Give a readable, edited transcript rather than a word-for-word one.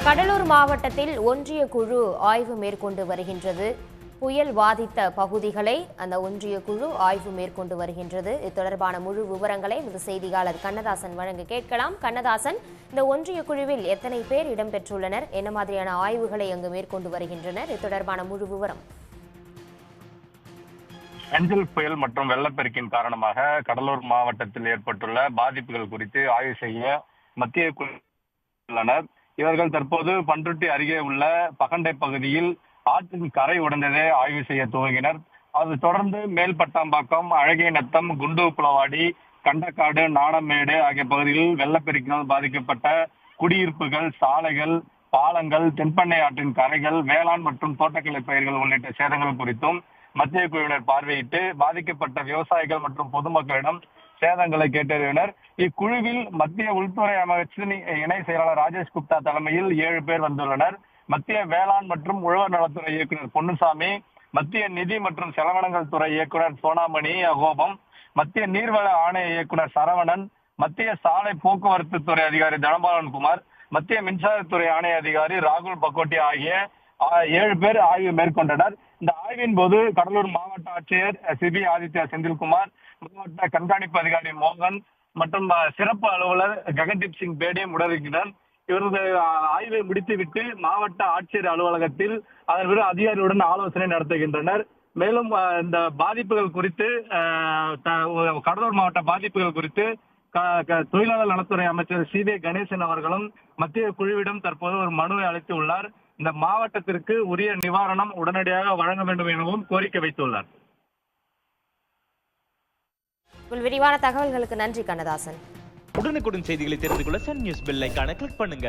கடலூர் மாவட்டத்தில் ஒன்றிய குழு ஆய்வு மேற்கொண்டு வருகின்றது. புயல் பாதித்த பகுதிகளை அந்த ஒன்றிய குழு ஆய்வு மேற்கொண்டு வருகின்றது. இது தொடர்பான முழு விவரங்களை இந்த செய்தியாளர் கண்ணதாசன் வழங்க கேட்கலாம். கண்ணதாசன், இந்த ஒன்றிய குழுவில் எத்தனை பேர் இடம்பெற்றுள்ளனர், என்ன மாதிரியான ஆய்வுகளை அங்கு மேற்கொண்டு வருகின்றனர், இது தொடர்பான முழு விவரம்? ஏஞ்சல் புயல் மற்றும் வெள்ளப்பெருக்கின் காரணமாக கடலூர் மாவட்டத்தில் ஏற்பட்டுள்ள பாதிப்புகள் குறித்து ஆய்வு செய்ய மத்திய குழு உள்ளனர். இவர்கள் தற்போது பண்ருட்டி அருகே உள்ள பகண்டை பகுதியில் ஆற்றின் கரை உடைந்ததை ஆய்வு செய்ய துவங்கினர். அது தொடர்ந்து மேல்பட்டாம்பாக்கம், அழகிய நத்தம், குண்டு புலவாடி, கண்டக்காடு, நாணமேடு ஆகிய பகுதிகளில் வெள்ளப்பெருக்கினால் பாதிக்கப்பட்ட குடியிருப்புகள், சாலைகள், பாலங்கள், தென்பெண்ணை ஆற்றின் கரைகள், வேளாண் மற்றும் தோட்டக்கலை பயிர்கள் உள்ளிட்ட சேதங்கள் குறித்தும் மத்திய குழுவினர் பார்வையிட்டு பாதிக்கப்பட்ட விவசாயிகள் மற்றும் பொதுமக்களிடம் சேதங்களை கேட்டறிந்தனர். இக்குழுவில் மத்திய உள்துறை அமைச்சின் இணை செயலாளர் ராஜேஷ் குப்தா தலைமையில் 7 பேர் வந்துள்ளனர். மத்திய வேளாண் மற்றும் உழவர் நலத்துறை இயக்குனர் பொன்னுசாமி, மத்திய நிதி மற்றும் செலவினங்கள் துறை இயக்குனர் சோனாமணி அகோபம், மத்திய நீர்வள ஆணைய இயக்குனர் சரவணன், மத்திய சாலை போக்குவரத்து துறை அதிகாரி தனபாலன் குமார், மத்திய மின்சாரத்துறை ஆணைய அதிகாரி ராகுல் பக்கோட்டி ஆகிய 7 பேர் ஆய்வு மேற்கொண்டனர். இந்த ஆய்வின் போது கடலூர் மாவட்ட ஆட்சியர் சிபி ஆதித்யா செந்தில்குமார், மாவட்ட கண்காணிப்பு அதிகாரி மோகன் மற்றும் சிறப்பு அலுவலர் ககன்தீப் சிங் பேடியும் உடனிருக்கிறார். இவரது ஆய்வை முடித்துவிட்டு மாவட்ட ஆட்சியர் அலுவலகத்தில் அதன் அதிகாரியுடன் ஆலோசனை நடத்துகின்றனர். மேலும் இந்த பாதிப்புகள் குறித்து கடலூர் மாவட்ட பாதிப்புகள் குறித்து தொழிலாளர் நலத்துறை அமைச்சர் சி வே கணேசன் அவர்களும் மத்திய குழுவிடம் தற்போது ஒரு மனுவை அளித்து உள்ளார். இந்த மாவட்டத்திற்கு உரிய நிவாரணம் உடனடியாக வழங்க வேண்டும் எனவும் கோரிக்கை வைத்துள்ளார். விரிவான தகவல்களுக்கு நன்றி கண்ணதாசன். உடனுக்குடன் செய்திகளை தெரிந்து கொள்ள சன் நியூஸ் பெல் ஐகானை கிளிக் பண்ணுங்க.